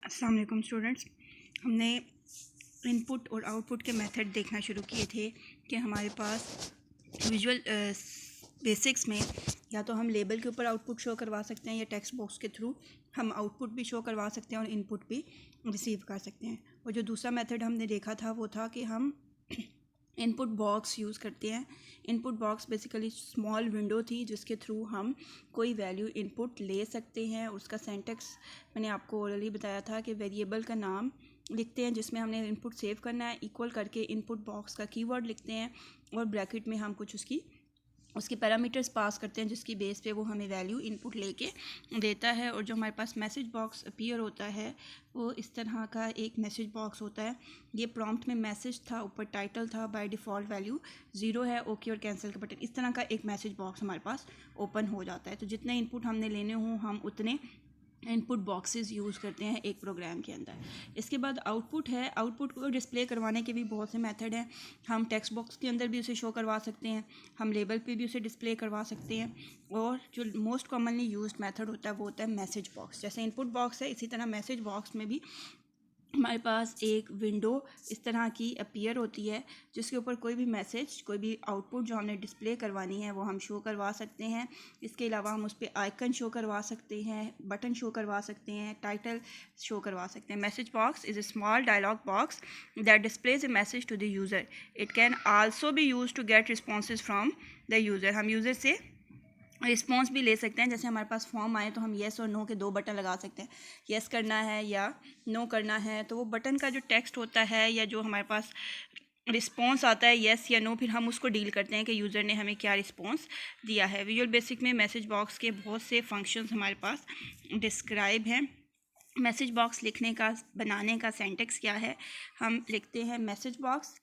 अस्सलाम वालेकुम स्टूडेंट्स। हमने इनपुट और आउटपुट के मेथड देखना शुरू किए थे कि हमारे पास विजुअल बेसिक्स में या तो हम लेबल के ऊपर आउटपुट शो करवा सकते हैं या टेक्स्ट बॉक्स के थ्रू हम आउटपुट भी शो करवा सकते हैं और इनपुट भी रिसीव कर सकते हैं। और जो दूसरा मेथड हमने देखा था वो था कि हम इनपुट बॉक्स यूज़ करते हैं। Input box basically small window थी जिसके थ्रू हम कोई वैल्यू इनपुट ले सकते हैं। उसका सिंटैक्स मैंने आपको ऑलरेडी बताया था कि वेरिएबल का नाम लिखते हैं जिसमें हमने इनपुट सेव करना है, इक्वल करके इनपुट बॉक्स का कीवर्ड लिखते हैं और ब्रैकेट में हम कुछ उसकी पैरामीटर्स पास करते हैं जिसकी बेस पे वो हमें वैल्यू इनपुट लेके देता है। और जो हमारे पास मैसेज बॉक्स अपीयर होता है वो इस तरह का एक मैसेज बॉक्स होता है। ये प्रॉम्प्ट में मैसेज था, ऊपर टाइटल था, बाय डिफ़ॉल्ट वैल्यू 0 है, ओके और कैंसिल का बटन, इस तरह का एक मैसेज बॉक्स हमारे पास ओपन हो जाता है। तो जितने इनपुट हमने लेने हों हम उतने इनपुट बॉक्सेस यूज़ करते हैं एक प्रोग्राम के अंदर। इसके बाद आउटपुट है। आउटपुट को डिस्प्ले करवाने के भी बहुत से मेथड हैं। हम टेक्स्ट बॉक्स के अंदर भी उसे शो करवा सकते हैं, हम लेबल पे भी उसे डिस्प्ले करवा सकते हैं, और जो मोस्ट कॉमनली यूज्ड मेथड होता है वो होता है मैसेज बॉक्स। जैसे इनपुट बॉक्स है इसी तरह मैसेज बॉक्स में भी हमारे पास एक विंडो इस तरह की अपीयर होती है जिसके ऊपर कोई भी मैसेज, कोई भी आउटपुट जो हमने डिस्प्ले करवानी है वो हम शो करवा सकते हैं। इसके अलावा हम उस पर आइकन शो करवा सकते हैं, बटन शो करवा सकते हैं, टाइटल शो करवा सकते हैं। Message box is a small dialog box that displays a message to the user. It can also be use to get responses from the user. हम यूज़र से रिस्पॉन्स भी ले सकते हैं। जैसे हमारे पास फॉर्म आए तो हम येस और नो के 2 बटन लगा सकते हैं, येस करना है या नो करना है। तो वो बटन का जो टेक्स्ट होता है या जो हमारे पास रिस्पॉन्स आता है येस या नो, फिर हम उसको डील करते हैं कि यूज़र ने हमें क्या रिस्पॉन्स दिया है। विजुअल बेसिक में मैसेज बॉक्स के बहुत से फंक्शंस हमारे पास डिस्क्राइब हैं। मैसेज बॉक्स लिखने का, बनाने का सिंटैक्स क्या है, हम लिखते हैं मैसेज बॉक्स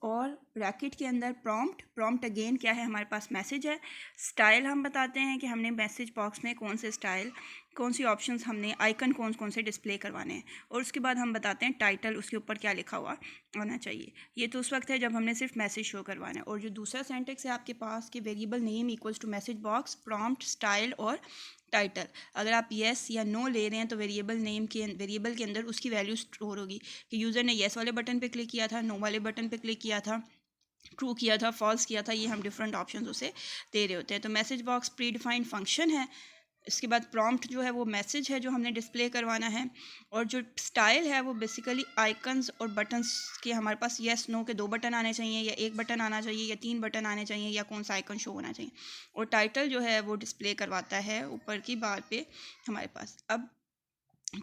और ब्रैकेट के अंदर प्रॉम्प्ट अगेन क्या है, हमारे पास मैसेज है। स्टाइल हम बताते हैं कि हमने मैसेज बॉक्स में कौन से स्टाइल, कौन सी ऑप्शंस, हमने आइकन कौन कौन से डिस्प्ले करवाने हैं, और उसके बाद हम बताते हैं टाइटल, उसके ऊपर क्या लिखा हुआ होना चाहिए। ये तो उस वक्त है जब हमने सिर्फ मैसेज शो करवाना है। और जो दूसरा सेंटेक्स है आपके पास कि variable name equals to message box, prompt, style और टाइटल। अगर आप येस या नो ले रहे हैं तो वेरिएबल के अंदर उसकी वैल्यू स्टोर होगी कि यूज़र ने येस वाले बटन पे क्लिक किया था, नो वाले बटन पे क्लिक किया था, ट्रू किया था, फॉल्स किया था। ये हम डिफरेंट ऑप्शन उसे दे रहे होते हैं। तो message box pre defined function है। इसके बाद प्रॉम्प्ट जो है वो मैसेज है जो हमने डिस्प्ले करवाना है। और जो स्टाइल है वो बेसिकली आइकन्स और बटन्स के, हमारे पास येस नो के 2 बटन आने चाहिए या 1 बटन आना चाहिए या 3 बटन आने चाहिए या कौन सा आइकन शो होना चाहिए। और टाइटल जो है वो डिस्प्ले करवाता है ऊपर की बार पे हमारे पास। अब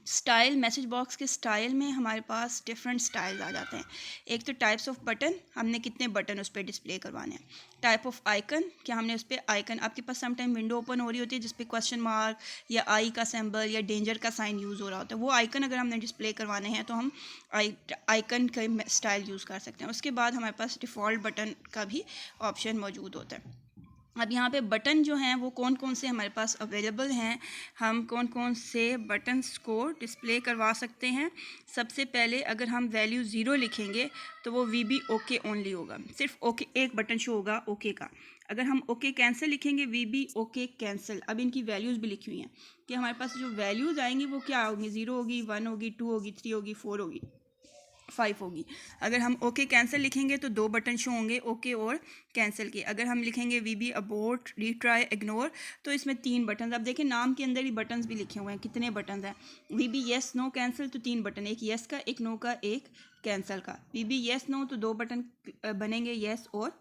स्टाइल, मैसेज बॉक्स के स्टाइल में हमारे पास डिफरेंट स्टाइल्स आ जाते हैं। एक तो टाइप्स ऑफ बटन, हमने कितने बटन उस पर डिस्प्ले करवाने हैं। टाइप ऑफ आइकन, क्या हमने उस पर आइकन, आपके पास सम टाइम विंडो ओपन हो रही होती है जिस पे क्वेश्चन मार्क या आई का सिंबल या डेंजर का साइन यूज़ हो रहा होता है, वो आइकन अगर हमने डिस्प्ले करवाने हैं तो हम आइकन का स्टाइल यूज़ कर सकते हैं। उसके बाद हमारे पास डिफ़ॉल्ट बटन का भी ऑप्शन मौजूद होता है। अब यहाँ पे बटन जो हैं वो कौन कौन से हमारे पास अवेलेबल हैं, हम कौन कौन से बटन्स को डिस्प्ले करवा सकते हैं। सबसे पहले अगर हम वैल्यू 0 लिखेंगे तो वो VB ओके ओनली होगा, सिर्फ ओके एक बटन शो होगा ओके का। अगर हम ओके कैंसिल लिखेंगे VB ओके कैंसिल। अब इनकी वैल्यूज़ भी लिखी हुई हैं कि हमारे पास जो वैल्यूज़ आएंगी वो क्या होगी, 0 होगी, 1 होगी, 2 होगी, 3 होगी, 4 होगी, 5 होगी। अगर हम ओके कैंसिल लिखेंगे तो 2 बटन शो होंगे, ओके और कैंसिल के। अगर हम लिखेंगे VB अबोर्ट, रीट्राई, इग्नोर, तो इसमें 3 बटन। अब देखिए नाम के अंदर ही बटन्स भी लिखे हुए हैं, कितने बटन हैं। VB येस नो कैंसिल तो 3 बटन, एक येस का, एक नो का, एक कैंसिल का। VB येस नो तो 2 बटन बनेंगे, येस और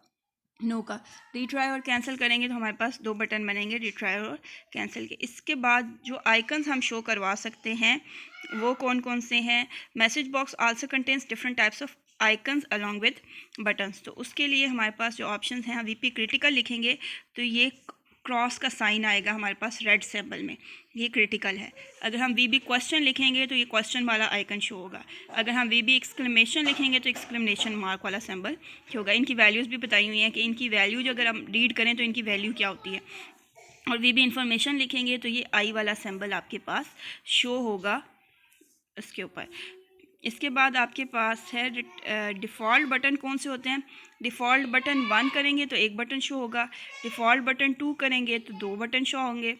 नो का। रिट्राई और कैंसिल करेंगे तो हमारे पास 2 बटन बनेंगे, रिट्राई और कैंसिल के। इसके बाद जो आइकन्स हम शो करवा सकते हैं वो कौन कौन से हैं। Message box also contains different types of icons along with buttons. तो उसके लिए हमारे पास जो ऑप्शंस हैं, VP क्रिटिकल लिखेंगे तो ये क्रॉस का साइन आएगा हमारे पास रेड सिंबल में, ये क्रिटिकल है। अगर हम VB क्वेश्चन लिखेंगे तो ये क्वेश्चन वाला आइकन शो होगा। अगर हम VB एक्सक्लेमेशन लिखेंगे तो एक्सक्लेमेशन मार्क वाला सिंबल होगा। इनकी वैल्यूज़ भी बताई हुई हैं कि इनकी वैल्यू जो अगर हम रीड करें तो इनकी वैल्यू क्या होती है। और VB इंफॉर्मेशन लिखेंगे तो ये आई वाला सिंबल आपके पास शो होगा इसके ऊपर। इसके बाद आपके पास है डिफ़ॉल्ट बटन कौन से होते हैं। डिफ़ॉल्ट बटन 1 करेंगे तो 1 बटन शो होगा, डिफ़ॉल्ट बटन 2 करेंगे तो 2 बटन शो होंगे।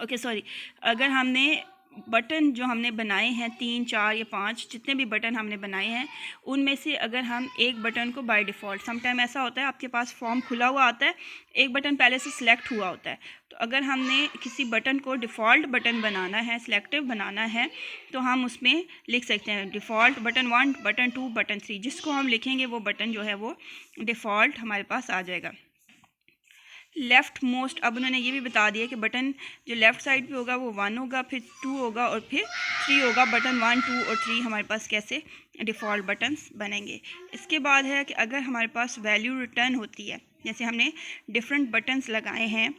ओके सॉरी, अगर हमने बटन जो हमने बनाए हैं 3, 4 या 5 जितने भी बटन हमने बनाए हैं उनमें से अगर हम एक बटन को बाय डिफ़ॉल्ट, समटाइम ऐसा होता है आपके पास फॉर्म खुला हुआ आता है, एक बटन पहले से सिलेक्ट हुआ होता है, तो अगर हमने किसी बटन को डिफ़ॉल्ट बटन बनाना है, सिलेक्टिव बनाना है, तो हम उसमें लिख सकते हैं डिफ़ॉल्ट बटन 1, बटन 2, बटन 3, जिसको हम लिखेंगे वो बटन जो है वो डिफ़ॉल्ट हमारे पास आ जाएगा। लेफ़्ट मोस्ट, अब उन्होंने ये भी बता दिया कि बटन जो लेफ़्ट साइड पे होगा वो 1 होगा, फिर 2 होगा और फिर 3 होगा। बटन 1, 2 और 3 हमारे पास कैसे डिफ़ॉल्ट बटन्स बनेंगे। इसके बाद है कि अगर हमारे पास वैल्यू रिटर्न होती है, जैसे हमने डिफरेंट बटन्स लगाए हैं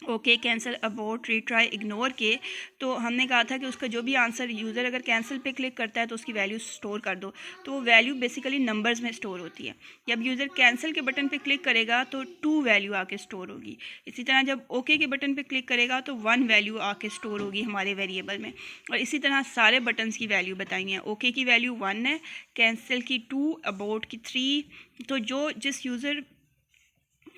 okay, cancel, abort, retry, ignore के, तो हमने कहा था कि उसका जो भी आंसर यूज़र अगर कैंसिल पे क्लिक करता है तो उसकी वैल्यू स्टोर कर दो, तो वो वैल्यू बेसिकली नंबर्स में स्टोर होती है। जब यूज़र कैंसिल के बटन पे क्लिक करेगा तो 2 वैल्यू आके स्टोर होगी। इसी तरह जब ओके के बटन पे क्लिक करेगा तो 1 वैल्यू आके स्टोर होगी हमारे वेरिएबल में। और इसी तरह सारे बटन्स की वैल्यू बताई हैं। ओके की वैल्यू 1 है, कैंसिल की 2, अबॉर्ट की 3। तो जो जिस यूज़र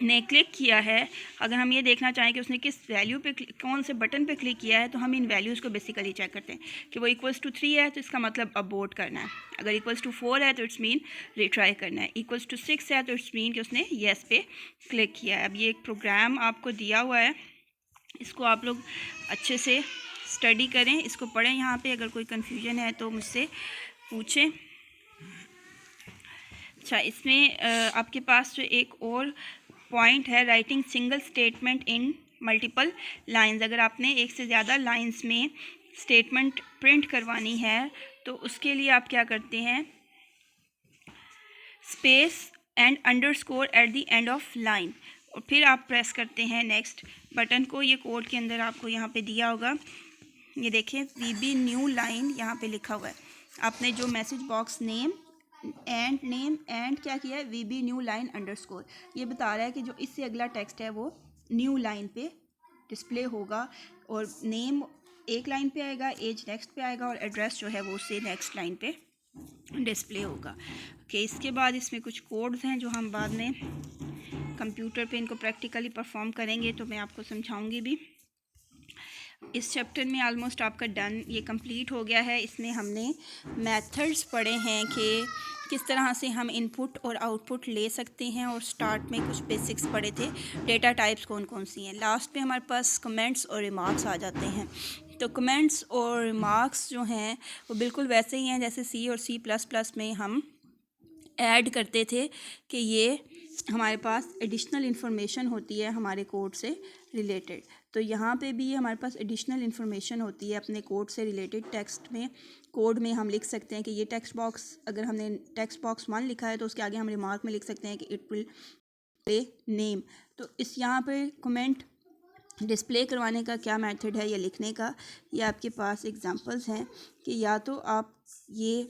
ने क्लिक किया है, अगर हम ये देखना चाहें कि उसने किस वैल्यू पे कौन से बटन पे क्लिक किया है, तो हम इन वैल्यूज़ को बेसिकली चेक करते हैं कि वो इक्वल्स टू 3 है तो इसका मतलब अबॉर्ट करना है, अगर इक्वल्स टू 4 है तो इट्स मीन रिट्राई करना है, इक्वल्स टू 6 है तो इट्स मीन कि उसने येस पे क्लिक किया है। अब ये एक प्रोग्राम आपको दिया हुआ है, इसको आप लोग अच्छे से स्टडी करें, इसको पढ़ें। यहाँ पर अगर कोई कन्फ्यूजन है तो मुझसे पूछें। अच्छा, इसमें आपके पास जो एक और पॉइंट है, writing single statement in multiple lines. अगर आपने एक से ज़्यादा लाइंस में स्टेटमेंट प्रिंट करवानी है तो उसके लिए आप क्या करते हैं, space and underscore at the end of line, और फिर आप प्रेस करते हैं नेक्स्ट बटन को। ये कोड के अंदर आपको यहाँ पे दिया होगा, ये देखें वीबी न्यू लाइन यहाँ पे लिखा हुआ है। आपने जो मैसेज बॉक्स नेम एंड क्या किया है, वीबी न्यू लाइन अंडरस्कोर, ये बता रहा है कि जो इससे अगला टेक्स्ट है वो न्यू लाइन पे डिस्प्ले होगा, और नेम एक लाइन पे आएगा, एज नेक्स्ट पे आएगा, और एड्रेस जो है वो उससे नेक्स्ट लाइन पे डिस्प्ले होगा। ओके, इसके बाद इसमें कुछ कोड्स हैं जो हम बाद में कंप्यूटर पे इनको प्रैक्टिकली परफॉर्म करेंगे, तो मैं आपको समझाऊंगी भी। इस चैप्टर में ऑलमोस्ट आपका डन, ये कंप्लीट हो गया है। इसमें हमने मेथड्स पढ़े हैं कि किस तरह से हम इनपुट और आउटपुट ले सकते हैं, और स्टार्ट में कुछ बेसिक्स पढ़े थे, डेटा टाइप्स कौन कौन सी हैं। लास्ट में हमारे पास कमेंट्स और रिमार्क्स आ जाते हैं। तो कमेंट्स और रिमार्क्स जो हैं वो बिल्कुल वैसे ही हैं जैसे सी और C++ में हम ऐड करते थे कि ये हमारे पास एडिशनल इन्फॉर्मेशन होती है हमारे कोड से रिलेटेड। तो यहाँ पे भी हमारे पास एडिशनल इन्फॉर्मेशन होती है अपने कोड से रिलेटेड। टेक्स्ट में कोड में हम लिख सकते हैं कि ये टेक्स्ट बॉक्स, अगर हमने टेक्स्ट बॉक्स 1 लिखा है तो उसके आगे हम रिमार्क में लिख सकते हैं कि इट विल प्ले नेम। तो इस यहाँ पे कमेंट डिस्प्ले करवाने का क्या मेथड है या लिखने का, ये आपके पास एग्जांपल्स हैं कि या तो आप ये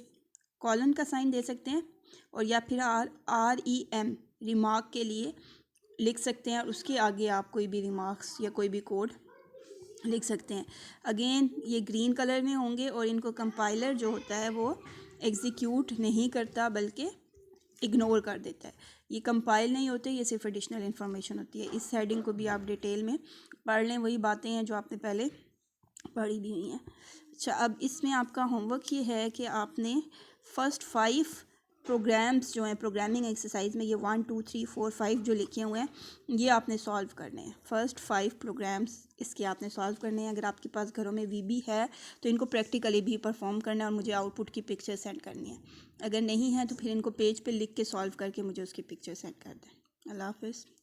कॉलन का साइन दे सकते हैं, और या फिर REM रिमार्क के लिए लिख सकते हैं, और उसके आगे आप कोई भी रिमार्क्स या कोई भी कोड लिख सकते हैं। अगेन ये ग्रीन कलर में होंगे, और इनको कंपाइलर जो होता है वो एग्जीक्यूट नहीं करता बल्कि इग्नोर कर देता है। ये कंपाइल नहीं होते, ये सिर्फ एडिशनल इन्फॉर्मेशन होती है। इस हेडिंग को भी आप डिटेल में पढ़ लें, वही बातें हैं जो आपने पहले पढ़ी भी हुई हैं। अच्छा, अब इसमें आपका होमवर्क ये है कि आपने फर्स्ट 5 प्रोग्राम्स जो हैं प्रोग्रामिंग एक्सरसाइज में, ये 1, 2, 3, 4, 5 जो लिखे हुए हैं, ये आपने सॉल्व करने हैं। फर्स्ट 5 प्रोग्राम्स इसके आपने सॉल्व करने हैं। अगर आपके पास घरों में वीबी है तो इनको प्रैक्टिकली भी परफॉर्म करना है, और मुझे आउटपुट की पिक्चर सेंड करनी है। अगर नहीं है तो फिर इनको पेज पे लिख के सॉल्व करके मुझे उसकी पिक्चर सेंड कर दें। अल्लाह हाफ़िज़।